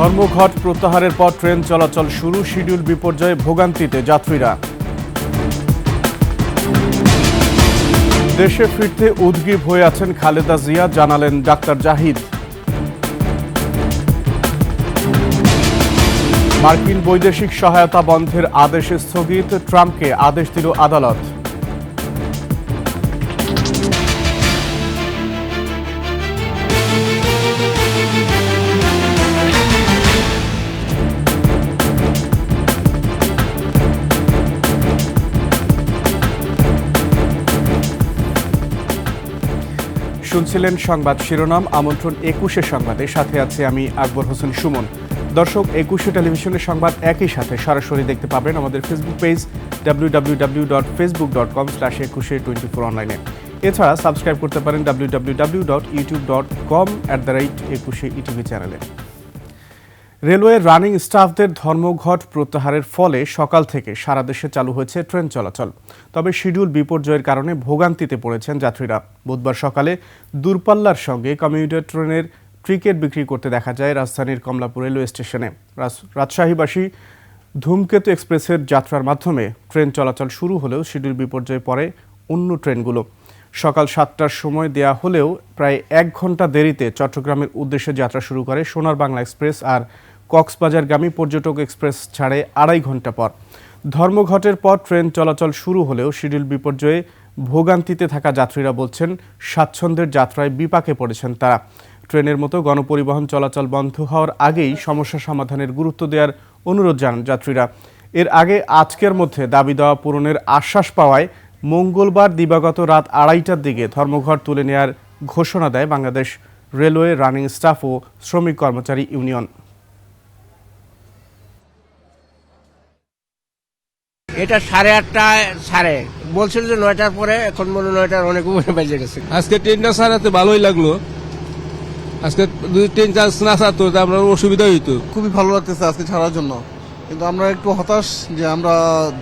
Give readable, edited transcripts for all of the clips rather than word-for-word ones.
ধর্মঘট প্রত্যাহারের পর ট্রেন চলাচল শুরু, শিডিউল বিপর্যয়ে ভোগান্তিতে যাত্রীরা। দেশে ফিরতে উদগ্রীব হয়ে আছেন খালেদা জিয়া, জানালেন ডাক্তার জাহিদ। মার্কিন বৈদেশিক সহায়তা বন্ধের আদেশ স্থগিত, ট্রাম্পকে আদেশ দিল আদালত। শুনছিলেন সংবাদ শিরোনাম, আমন্ত্রণ ২১শে সংবাদের সাথে আছে আমি আকবর হোসেন সুমন। দর্শক, ২১শে টেলিভিশনের সংবাদ একই সাথে সরাসরি দেখতে পাবেন আমাদের ফেসবুক পেজ www.facebook.com/2124 অনলাইনে। এছাড়া সাবস্ক্রাইব করতে পারেন www.youtube.com/21 চ্যানেলে। রেলওয়ে রানিং স্টাফদের ধর্মঘট প্রত্যাহারের ফলে সকাল থেকে সারা দেশে চালু হয়েছে ট্রেন চলাচল। তবে শিডিউল বিপর্যয়ের কারণে ভোগান্তিতে পড়েছেন যাত্রীরা। বুধবার সকালে দূরপাল্লার সঙ্গে কমিউটার ট্রেনের টিকিট বিক্রি করতে দেখা যায় রাজধানীর কমলাপুর রেলওয়ে স্টেশনে। রাজশাহীবাসী ধূমকেতু এক্সপ্রেসের যাত্রার মাধ্যমে ট্রেন চলাচল শুরু হলেও শিডিউল বিপর্যয়ে পড়ে অন্য ট্রেনগুলো। সকাল ৭টার সময় দেয়া হলেও প্রায় ১ ঘন্টা দেরিতে চট্টগ্রামের উদ্দেশ্যে যাত্রা শুরু করে সোনার বাংলা এক্সপ্রেস, আর কক্সবাজারগামী পর্যটক এক্সপ্রেস ছাড়ে ২.৫ ঘন্টা পর। ধর্মঘটের পর ট্রেন চলাচল শুরু হলেও শিডিউল বিপর্যয়ে ভোগান্তিতে থাকা যাত্রীরা বলছেন স্বাচ্ছন্দ্যের যাত্রায় বিপাকে পড়েছেন তারা। ট্রেনের মতো গণপরিবহন চলাচল বন্ধ হওয়ার আগেই সমস্যা সমাধানের গুরুত্ব দেওয়ার অনুরোধ জানান যাত্রীরা। এর আগে আজকের মধ্যে দাবি দেওয়া পূরণের আশ্বাস পাওয়ায় মঙ্গলবার দিবাগত রাত ২:৩০টার দিকে ধর্মঘট তুলে নেওয়ার ঘোষণা দেয় বাংলাদেশ রেলওয়ে রানিং স্টাফ ও শ্রমিক কর্মচারী ইউনিয়ন। এটা 8:30টায় ছাড়ে, বলছিল যে 9টার পরে, এখন মনে 9টার অনেক উপরে বেজে গেছে। আজকে ট্রেনটা ছাড়াতে ভালোই লাগলো। আজকে যদি ট্রেন না ছাড়তো আমরা অসুবিধা হইতো। খুবই ভালো লাগতেছে আজকে ছাড়ার জন্য, কিন্তু আমরা একটু হতাশ যে আমরা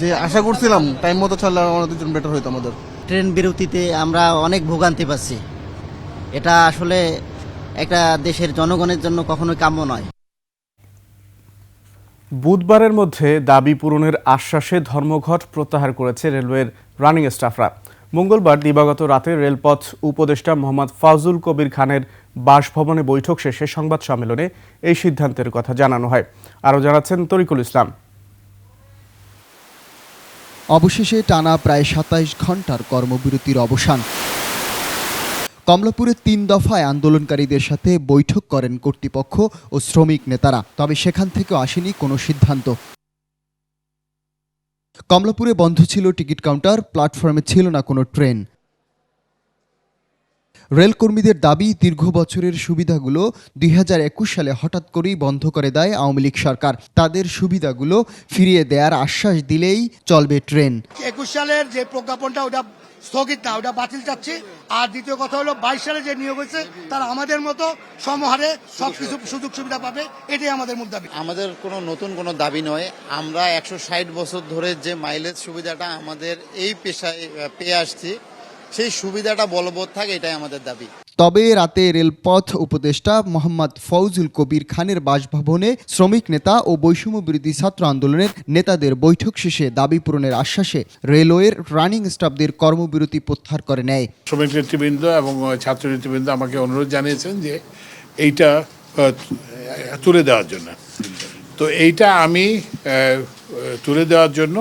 যে আশা করছিলাম টাইম মতো ছাড়লে আমাদের জন্য বেটার হইতো। আমাদের ট্রেন বিরতিতে আমরা অনেক ভোগান্তি পাচ্ছি। এটা আসলে একটা দেশের জনগণের জন্য কখনোই কাম্য নয়। বুধবারের মধ্যে দাবি পূরণের আশ্বাসে ধর্মঘট প্রত্যাহার করেছে রেলওয়ের রানিং স্টাফরা। মঙ্গলবার দিবাগত রাতে রেলপথ উপদেষ্টা মোহাম্মদ ফাজুল কবির খানের বাসভবনে বৈঠক শেষে সংবাদ সম্মেলনে এই সিদ্ধান্তের কথা জানানো হয়। আরও জানাচ্ছেন তরিকুল ইসলাম। অবশেষে টানা প্রায় ২৭ ঘন্টার কর্মবিরতির অবসান। কমলাপুরে ৩ দফায় আন্দোলনকারীদের সাথে বৈঠক করেন কর্তৃপক্ষ ও শ্রমিক নেতারা, তবে সেখান থেকেও আসেনি কোনো সিদ্ধান্ত। কমলাপুরে বন্ধ ছিল টিকিট কাউন্টার, প্ল্যাটফর্মে ছিল না কোনো ট্রেন। রেলকর্মীদের দাবি, দীর্ঘ বছরের সুবিধাগুলো ২০২১ সালে হঠাৎ করেই বন্ধ করে দেয় আওয়ামী লীগ সরকার। তাদের সুবিধাগুলো ফিরিয়ে দেওয়ার আশ্বাস দিলেই চলবে ট্রেন। ২১ সালের যে প্রজ্ঞাপনটা ওটা স্থগিত না, ওটা বাতিল চাচ্ছি। আর দ্বিতীয় কথা হলো ২২ সালে যে নিয়োগ হয়েছে তারা আমাদের মতো সমহারে সবকিছু সুযোগ সুবিধা পাবে, এটাই আমাদের মূল দাবি। আমাদের কোনো নতুন কোনো দাবি নয়। আমরা ১৬০ বছর ধরে যে মাইলেজ সুবিধাটা আমাদের এই পেশায় পেয়ে আসছি, সেই সুবিধাটা বলবৎ থাকে, এটাই আমাদের দাবি। তবে রাতে রেলপথ উপদেষ্টা মোহাম্মদ ফৌজুল কবির খানের বাসভবনে শ্রমিক নেতা ও বৈষম্য বিরোধী ছাত্র আন্দোলনের নেতাদের বৈঠক শেষে দাবি পূরণের আশ্বাসে রেলওয়ের রানিং স্টাফদের কর্মবিরতি প্রত্যাহার করে নেয়। শ্রমিক নেতৃবৃন্দ এবং ছাত্র নেতৃবৃন্দ আমাকে অনুরোধ জানিয়েছেন যে এইটা তুলে দেওয়ার জন্য। তো এইটা আমি তুলে দেওয়ার জন্য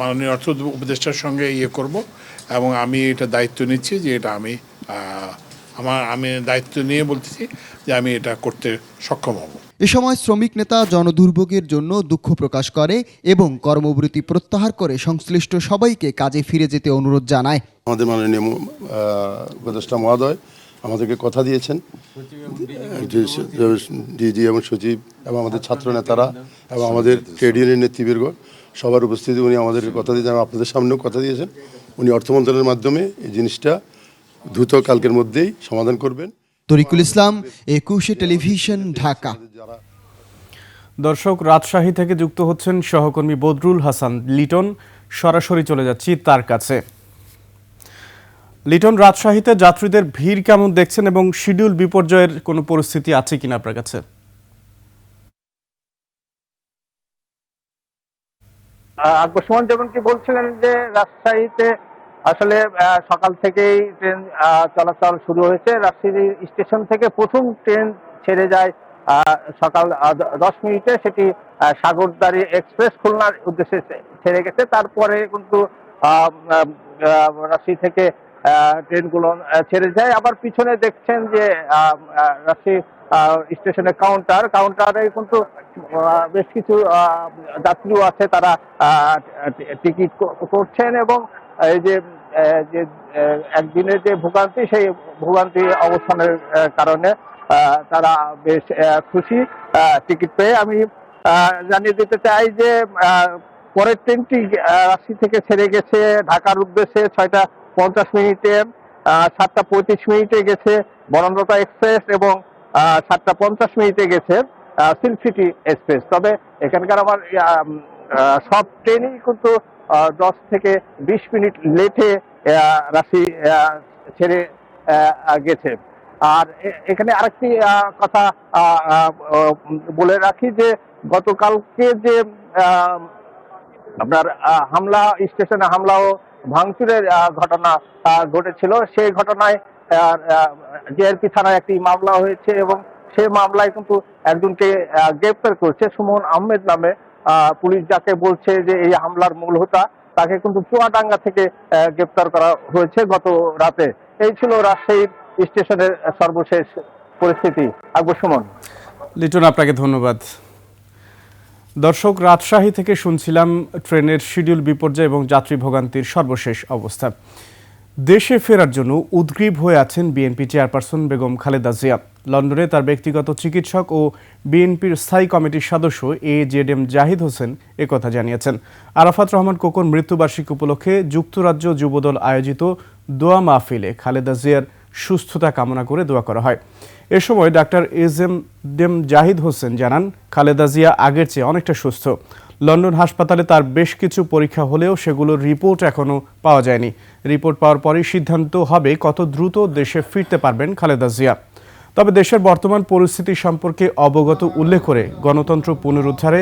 মাননীয় অর্থ উপদেষ্টার সঙ্গে করব, এবং আমি এটা দায়িত্ব নিচ্ছি যে এটা আমি দায়িত্ব নিয়ে বলতেছি যে আমি এটা করতে সক্ষম হব। এ সময় শ্রমিক নেতা জনদুর্ভোগের জন্য দুঃখ প্রকাশ করে এবং কর্মবিরতি প্রত্যাহার করে সংশ্লিষ্ট সবাইকে কাজে ফিরে যেতে অনুরোধ জানায়। আমাদের মাননীয় উপদেষ্টা মহোদয় আমাদেরকে কথা দিয়েছেন, ডিজি এবং সচিব এবং আমাদের ছাত্র নেতারা এবং আমাদের ট্রেড ইউনিয়ন নেতৃবৃন্দ সবার উপস্থিতি উনি আমাদেরকে কথা দিয়েছেন, আপনাদের সামনেও কথা দিয়েছেন। উনি অর্থ মন্ত্রণালয়ের মাধ্যমে এই জিনিসটা দ্রুত কালকের মধ্যেই সমাধান করবেন। তরিকুল ইসলাম, ২১শে টেলিভিশন, ঢাকা। দর্শক, রাজশাহী থেকে যুক্ত হচ্ছেন সহকর্মী বদরুল হাসান লিটন। সরাসরি চলে যাচ্ছি তার কাছে। লিটন, রাজশাহীতে যাত্রীদের ভিড় কেমন দেখছেন এবং শিডিউল বিপর্যয়ের কোনো পরিস্থিতি আছে কিনা আপনার কাছে? আকবর সুমন যেমন কি বলছিলেন যে রাজশাহীতে আসলে সকাল থেকেই ট্রেন চলাচল শুরু হয়েছে। রাজশাহী স্টেশন থেকে প্রথম ট্রেন ছেড়ে যায় সকাল 10 মিনিটে, সেটি সাগরদাড়ি এক্সপ্রেস খুলনার উদ্দেশ্যে ছেড়ে গেছে। তারপরে কিন্তু রাজশাহী থেকে ট্রেনগুলো ছেড়ে যায়। আবার পিছনে দেখছেন যে রাজশাহী স্টেশনে কাউন্টারে কিন্তু বেশ কিছু যাত্রীও আছে, তারা টিকিট করছেন এবং এই যে যে একদিনের যে ভোগান্তি, সেই ভোগান্তি অবসানের কারণে তারা বেশ খুশি টিকিট পেয়ে। আমি জানিয়ে দিতে চাই যে পরের ট্রেনটি রাজশাহী থেকে ছেড়ে গেছে ঢাকার উদ্দেশ্যে 6টা50 মিনিটে, 7টা35 মিনিটে গেছে বরণলতা এক্সপ্রেস এবং 7টা50 মিনিটে গেছে সিল্ক সিটি এক্সপ্রেস। তবে এখানকার আমার সব ট্রেনই কিন্তু 10 থেকে 20 মিনিট লেটে রাশি ছেড়ে গেছে। আর এখানে আরেকটি কথা বলে রাখি যে গতকালকে যে আপনার হামলা, স্টেশনে হামলা ও ভাঙচুরের ঘটনা ঘটেছিল, সেই ঘটনায় জেআরপি থানায় একটি মামলা হয়েছে এবং সেই মামলায় কিন্তু একজনকে গ্রেপ্তার করেছে, সুমন আহমেদ নামে। পুলিশ যাকে বলছে যে এই হামলার মূল হোতা, তাকে কিন্তু চুয়াডাঙ্গা থেকে গ্রেপ্তার করা হয়েছে গত রাতে। এই ছিল রাজশাহীর স্টেশনের সর্বশেষ পরিস্থিতি। আকবর সুমন। লিটন, আপনাকে ধন্যবাদ। দর্শক, রাজশাহী থেকে শুনছিলাম ট্রেনের শিডিউল বিপর্যয় এবং যাত্রী ভোগান্তির সর্বশেষ অবস্থা। দেশে ফেরার জন্য উদগ্রীব হয়ে আছেন বিএনপি চেয়ারপারসন বেগম খালেদা জিয়া। লন্ডনে তার ব্যক্তিগত চিকিৎসক ও বিএনপির স্থায়ী কমিটির সদস্য AJM জাহিদ হোসেন একথা জানিয়েছেন। আরাফাত রহমান কোকন মৃত্যুবার্ষিকী উপলক্ষে যুক্তরাজ্য যুবদল আয়োজিত দোয়া মাহফিলে খালেদা জিয়ার সুস্থতা কামনা করে দোয়া করা হয়। এ সময় ডাক্তার AJM জাহিদ হোসেন জানান, খালেদা জিয়া আগের চেয়ে অনেকটা সুস্থ। লন্ডন হাসপাতালে তার বেশ কিছু পরীক্ষা হলেও সেগুলোর রিপোর্ট এখনও পাওয়া যায়নি। রিপোর্ট পাওয়ার পরেই সিদ্ধান্ত হবে কত দ্রুত দেশে ফিরতে পারবেন খালেদা জিয়া। তবে দেশের বর্তমান পরিস্থিতি সম্পর্কে অবগত উল্লেখ করে গণতন্ত্র পুনরুদ্ধারে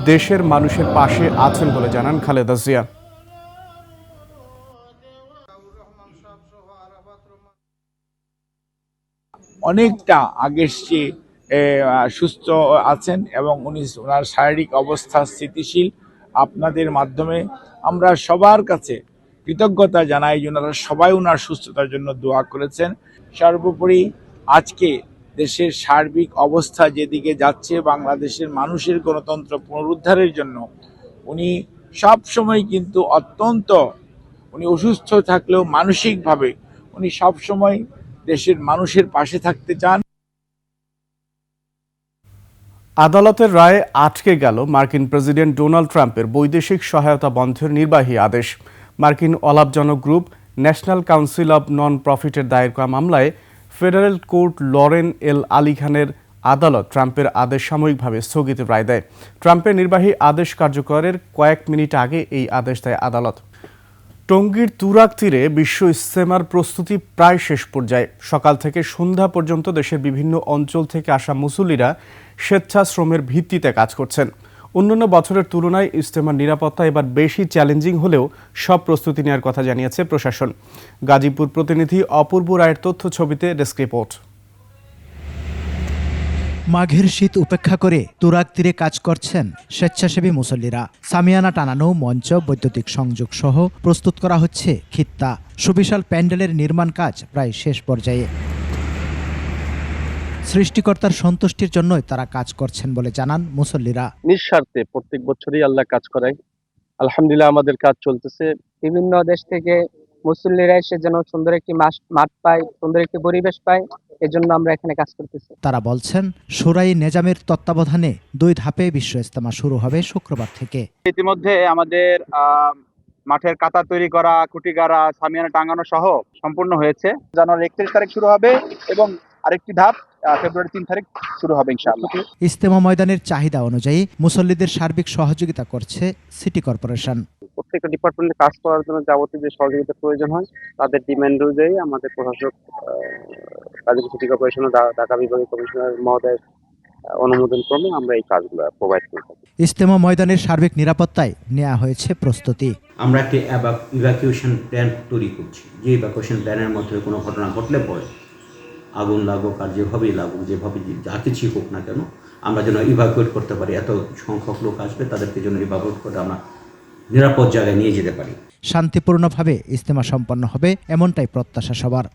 দেশের মানুষের পাশে আছেন বলে জানান খালেদা জিয়া। অনেকটা আগের চেয়ে সুস্থ আছেন এবং উনি ওনার শারীরিক অবস্থা স্থিতিশীল। আপনাদের মাধ্যমে আমরা সবার কাছে কৃতজ্ঞতা জানাই যে ওনারা সবাই ওনার সুস্থতার জন্য দোয়া করেছেন। সর্বোপরি আজকে দেশের সার্বিক অবস্থা যেদিকে যাচ্ছে, বাংলাদেশের মানুষের গণতন্ত্র পুনরুদ্ধারের জন্য উনি সব সময় কিন্তু উনি অসুস্থ থাকলেও মানসিকভাবে উনি সব সময় দেশের মানুষের পাশে থাকতে চান। আদালতের রায়ে আটকে গেল মার্কিন প্রেসিডেন্ট ডোনাল্ড ট্রাম্পের বৈদেশিক সহায়তা বন্ধের নির্বাহী আদেশ। মার্কিন অলাভজনক গ্রুপ ন্যাশনাল কাউন্সিল অব নন প্রফিটের দায়ের করা মামলায় ফেডারেল কোর্ট লরেন এল আলী খানের আদালত ট্রাম্পের আদেশ সাময়িকভাবে স্থগিতের রায় দেয়। ট্রাম্পের নির্বাহী আদেশ কার্যকরের কয়েক মিনিট আগে এই আদেশ দেয় আদালত। টঙ্গীর তুরাগ তীরে বিশ্ব ইজতেমার প্রস্তুতি প্রায় শেষ পর্যায়ে। সকাল থেকে সন্ধ্যা পর্যন্ত দেশের বিভিন্ন অঞ্চল থেকে আসা মুসল্লিরা স্বেচ্ছাশ্রমের ভিত্তিতে কাজ করছেন। অন্যান্য বছরের তুলনায় ইজতেমার নিরাপত্তা এবার বেশি চ্যালেঞ্জিং হলেও সব প্রস্তুতি নেওয়ার কথা জানিয়েছে প্রশাসন। গাজীপুর প্রতিনিধি অপূর্ব রায়ের তথ্য ছবিতে ডেস্ক রিপোর্ট। মাঘের শীত উপেক্ষা করে তুরাগ তীরে কাজ করছেন স্বেচ্ছাসেবী মুসল্লিরা। সামিয়ানা টানানো, মঞ্চ, বৈদ্যুতিক সংযোগ সহ প্রস্তুত করা হচ্ছে খিত্তা। সুবিশাল প্যান্ডেলের নির্মাণ কাজ প্রায় শেষ পর্যায়ে। সৃষ্টিকর্তার সন্তুষ্টির জন্যই তারা কাজ করছেন বলে জানান মুসল্লিরা। নিঃস্বার্থে প্রত্যেক বছরই আল্লাহ কাজ করায়। আলহামদুলিল্লাহ আমাদের কাজ চলতেছে। বিভিন্ন দেশ থেকে মুসল্লিরা এসে যেন সুন্দর একটি মাঠ পায়, সুন্দর একটি পরিবেশ পায়, এজন্য আমরা এখানে কাজ করতেছি। তারা বলছেন, সুরাই নেজামের তত্ত্বাবধানে 2 ধাপে বিশ্ব ইজতেমা শুরু হবে শুক্রবার থেকে। ইতিমধ্যে আমাদের মাঠের কাতা তৈরি করা, খুঁটি গাড়া, সামিয়ানা টাঙানো সহ সম্পূর্ণ হয়েছে। জানুয়ারি 31 তারিখ শুরু হবে এবং আরেকটি ধাপ ফেব্রুয়ারি 3 তারিখ শুরু হবে ইনশাআল্লাহ। ইজতেমা ময়দানের চাহিদা অনুযায়ী মুসল্লিদের সার্বিক সহযোগিতা করছে সিটি কর্পোরেশন। প্রত্যেকটা ডিপার্টমেন্টে কাজ করার জন্য যাবতীয় যে সহযোগিতা প্রয়োজন হয় তাদের ডিমান্ড অনুযায়ী আমাদের প্রশাসক গাজীপুর সিটি কর্পোরেশন ও ঢাকা বিভাগীয় কমিশনার মহোদয় অনুমোদন ক্রমে আমরা এই কাজগুলো প্রোভাইড করে থাকি। ইজতেমা ময়দানের সার্বিক নিরাপত্তায় নেওয়া হয়েছে প্রস্তুতি। আমরা একটি ইভাকুয়েশন প্ল্যান তৈরি করছি, যে ইভাকুয়েশন প্ল্যানের মধ্যে কোনো ঘটনা ঘটলে পরে আগুন লাগুক আর যেভাবেই লাগুক, যেভাবে যা কিছুই হোক না কেন, আমরা যেন ইভাকুয়েট করতে পারি। এত সংখ্যক লোক আসবে, তাদেরকে যেন ইভাকুয়েট করে আমরা নিরাপদ জায়গায় নিয়ে যেতে পারি। শান্তিপূর্ণভাবে ইজতেমা সম্পন্ন হবে এমনটাই প্রত্যাশা সবার।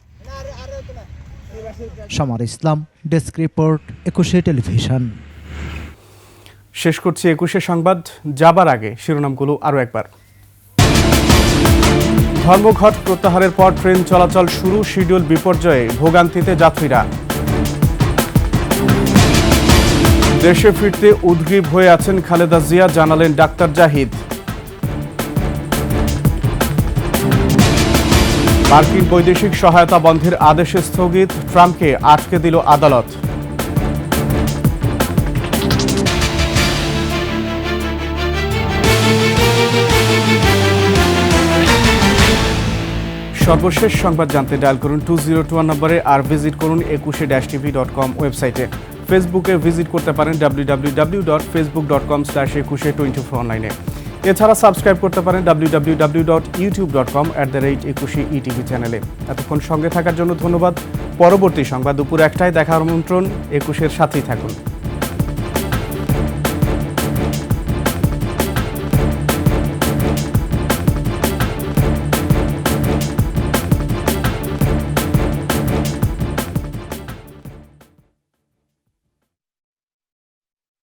সমর ইসলাম, ডেস্ক রিপোর্ট, 21 টেলিভিশন। শেষ করছি 21 সংবাদ। যাবার আগে শিরোনামগুলো আরও একবার। ধর্মঘট প্রত্যাহারের পর ট্রেন চলাচল শুরু, শিডিউল বিপর্যয়ে ভোগান্তিতে যাত্রীরা। দেশে ফিরতে উদ্গ্রীব হয়ে আছেন খালেদা জিয়া, জানালেন ডাক্তার জাহিদ। মার্কিন বৈদেশিক সহায়তা বন্ধের আদেশ স্থগিত, ট্রাম্পকে আটকে দিল আদালত। সর্বশেষ সংবাদ জানতে ডায়াল করুন 2021 নম্বরে, আর ভিজিট করুন 21-tv.com ওয়েবসাইটে। ফেসবুকে ভিজিট করতে পারেন www.facebook.com/2124 অনলাইনে। এছাড়া সাবস্ক্রাইব করতে পারেন www.youtube.com/21etv চ্যানেলে। এতক্ষণ সঙ্গে থাকার জন্য ধন্যবাদ। পরবর্তী সংবাদ দুপুর 1টায় দেখার আমন্ত্রণ। 21-এর সাথেই থাকুন।